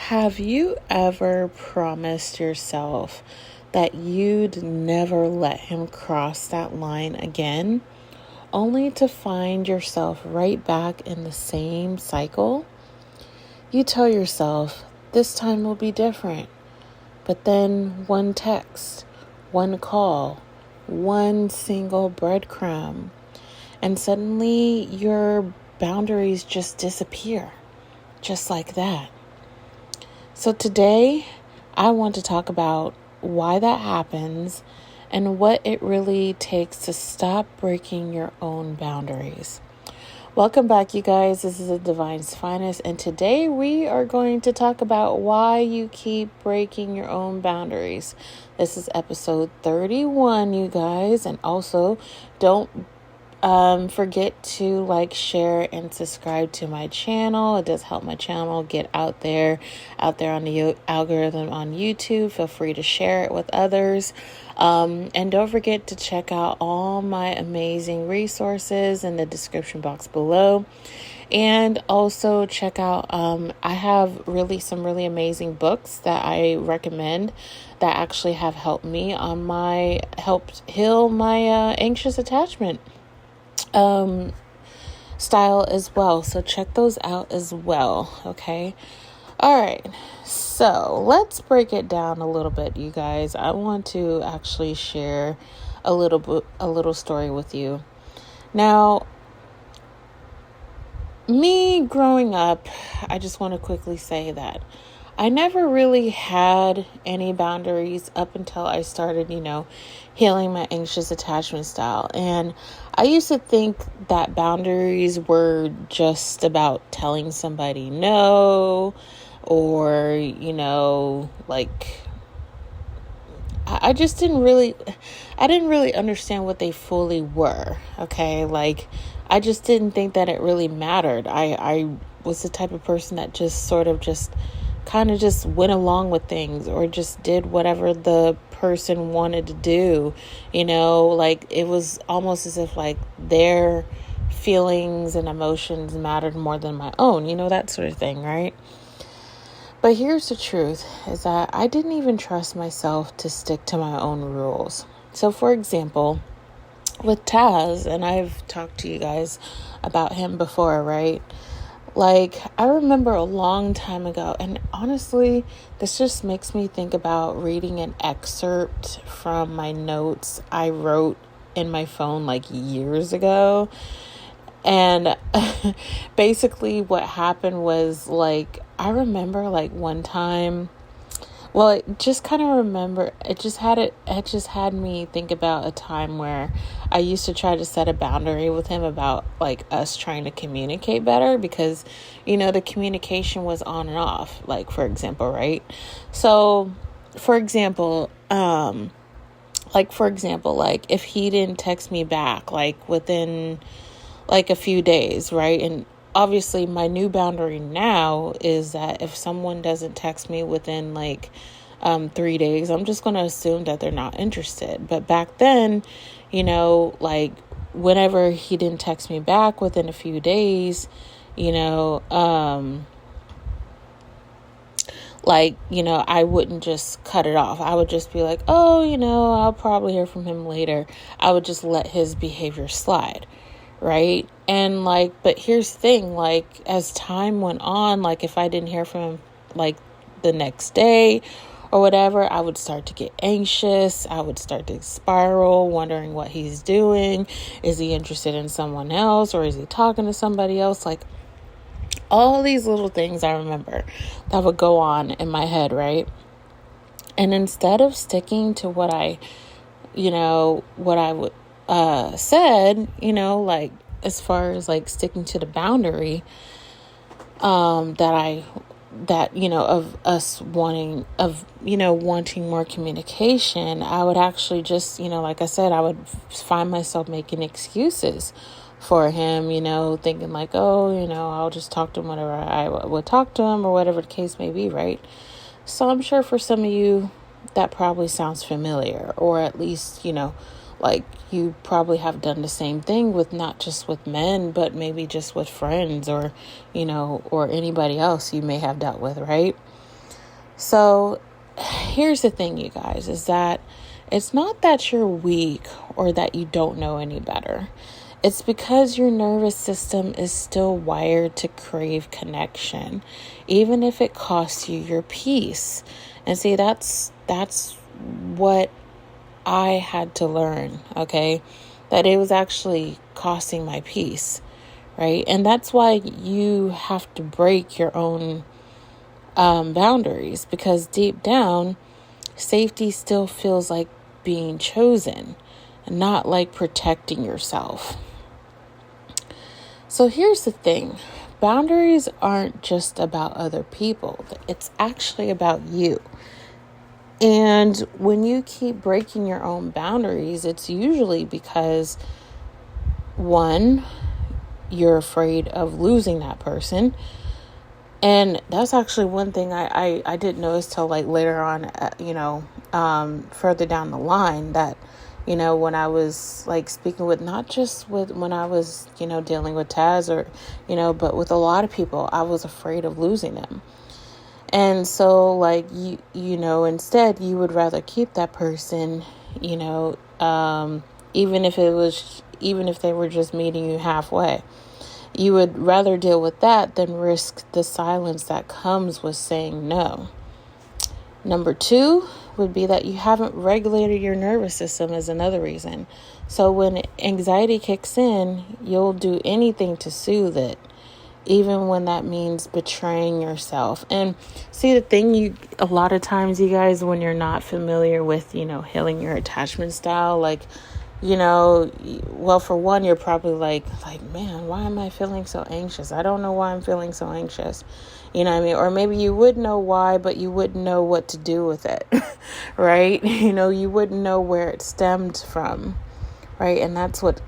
Have you ever promised yourself that you'd never let him cross that line again, only to find yourself right back in the same cycle? You tell yourself, this time will be different. But then one text, one call, one single breadcrumb, and suddenly your boundaries just disappear, just like that. So today, I want to talk about why that happens and what it really takes to stop breaking your own boundaries. Welcome back, you guys. This is the Divine's Finest, and today we are going to talk about why you keep breaking your own boundaries. This is episode 31, you guys, and also don't forget to like, share, and subscribe to my channel. It does help my channel get out there on the algorithm on YouTube. Feel free to share it with others. And don't forget to check out all my amazing resources in the description box below. And also check out, I have some really amazing books that I recommend that actually have helped heal my anxious attachment style as well. So check those out as well. Okay. All right. So let's break it down a little bit, you guys. I want to actually share a little story with you. Now, me growing up, I just want to quickly say that I never really had any boundaries up until I started, healing my anxious attachment style. And I used to think that boundaries were just about telling somebody no, or, I didn't really understand what they fully were. Okay. I just didn't think that it really mattered. I was the type of person that just kind of just went along with things, or just did whatever the person wanted to do. It was almost as if their feelings and emotions mattered more than my own, that sort of thing, right? But here's the truth, is that I didn't even trust myself to stick to my own rules. So for example, with Taz, and I've talked to you guys about him before, right? I remember a long time ago, and honestly, this just makes me think about reading an excerpt from my notes I wrote in my phone years ago. And basically what happened was I remember one time, it just had me think about a time where I used to try to set a boundary with him about us trying to communicate better, because the communication was on and off, for example, right? So for example, if he didn't text me back within a few days, right? And obviously my new boundary now is that if someone doesn't text me within 3 days, I'm just going to assume that they're not interested. But back then, whenever he didn't text me back within a few days, I wouldn't just cut it off. I would just be I'll probably hear from him later. I would just let his behavior slide. Right. And but here's the thing, as time went on, if I didn't hear from him, the next day or whatever, I would start to get anxious. I would start to spiral, wondering what he's doing. Is he interested in someone else, or is he talking to somebody else? All these little things I remember that would go on in my head. Right. And instead of sticking to what I would said, as far as sticking to the boundary, of us wanting more communication, I would actually just, like I said, I would find myself making excuses for him, thinking I'll just talk to him whenever I would talk to him, or whatever the case may be, right? So I'm sure for some of you that probably sounds familiar, or at least, you probably have done the same thing with not just with men, but maybe just with friends, or, or anybody else you may have dealt with, right? So here's the thing, you guys, is that it's not that you're weak or that you don't know any better. It's because your nervous system is still wired to crave connection, even if it costs you your peace. And see, that's what I had to learn, okay? That it was actually costing my peace, right? And that's why you have to break your own boundaries, because deep down, safety still feels like being chosen, and not like protecting yourself. So here's the thing. Boundaries aren't just about other people. It's actually about you. And when you keep breaking your own boundaries, it's usually because, one, you're afraid of losing that person. And that's actually one thing I didn't notice till like later on, further down the line, that, when I was like speaking with, not just with when I was, dealing with Taz or, but with a lot of people, I was afraid of losing them. And so like, instead you would rather keep that person, even if they were just meeting you halfway. You would rather deal with that than risk the silence that comes with saying no. Number 2 would be that you haven't regulated your nervous system, is another reason. So when anxiety kicks in, you'll do anything to soothe it, even when that means betraying yourself. And see, the thing, a lot of times, you guys, when you're not familiar with, healing your attachment style, like, well, for one, you're probably like, man, why am I feeling so anxious? I don't know why I'm feeling so anxious. You know what I mean? Or maybe you would know why, but you wouldn't know what to do with it, right? You wouldn't know where it stemmed from, right? And that's what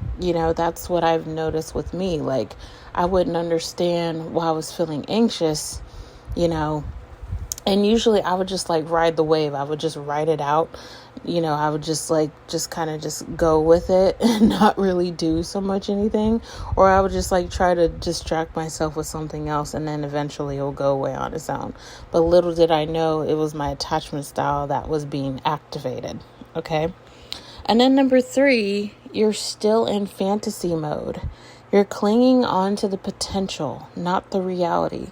I've noticed with me. Like, I wouldn't understand why I was feeling anxious, and usually I would just like ride the wave. I would just ride it out. I would just kind of just go with it and not really do so much anything. Or I would just like try to distract myself with something else, and then eventually it'll go away on its own. But little did I know it was my attachment style that was being activated. Okay. And then number 3, you're still in fantasy mode. You're clinging on to the potential, not the reality.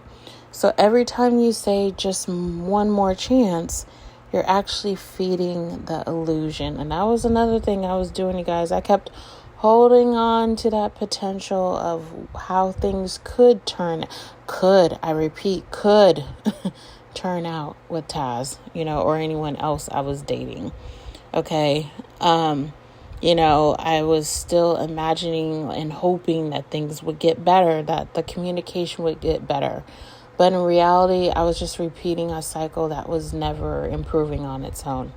So every time you say just one more chance, you're actually feeding the illusion. And that was another thing I was doing, you guys. I kept holding on to that potential of how things could turn out with Taz, or anyone else I was dating. Okay. I was still imagining and hoping that things would get better, that the communication would get better. But in reality, I was just repeating a cycle that was never improving on its own.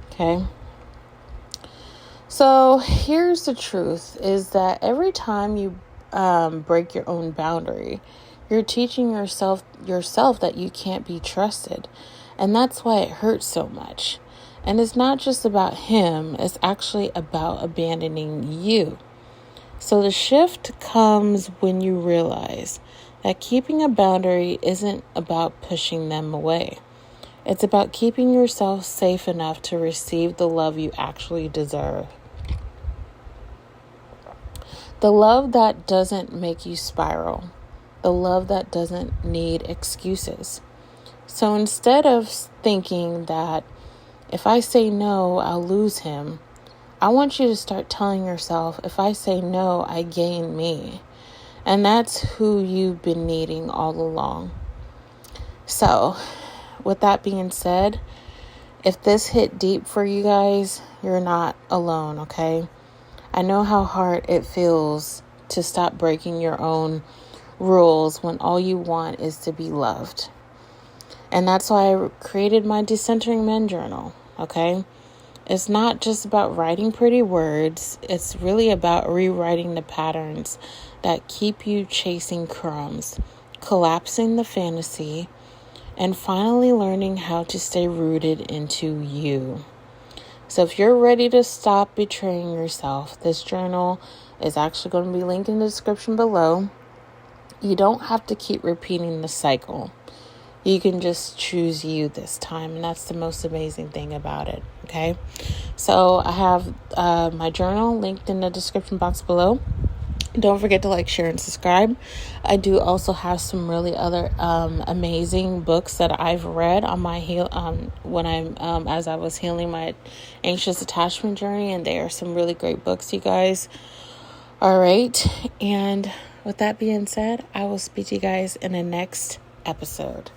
Okay. So here's the truth, is that every time you break your own boundary, you're teaching yourself that you can't be trusted. And that's why it hurts so much. And it's not just about him. It's actually about abandoning you. So the shift comes when you realize that keeping a boundary isn't about pushing them away. It's about keeping yourself safe enough to receive the love you actually deserve. The love that doesn't make you spiral. The love that doesn't need excuses. So instead of thinking that if I say no, I'll lose him, I want you to start telling yourself, if I say no, I gain me. And that's who you've been needing all along. So, with that being said, if this hit deep for you guys, you're not alone, okay? I know how hard it feels to stop breaking your own rules when all you want is to be loved. And that's why I created my Decentering Men journal, okay? It's not just about writing pretty words. It's really about rewriting the patterns that keep you chasing crumbs, collapsing the fantasy, and finally learning how to stay rooted into you. So if you're ready to stop betraying yourself, this journal is actually going to be linked in the description below. You don't have to keep repeating the cycle. You can just choose you this time, and that's the most amazing thing about it, okay? So I have my journal linked in the description box below. Don't forget to like, share, and subscribe. I do also have some really other amazing books that I've read on my as I was healing my anxious attachment journey, and they are some really great books, you guys. All right, and with that being said, I will speak to you guys in the next episode.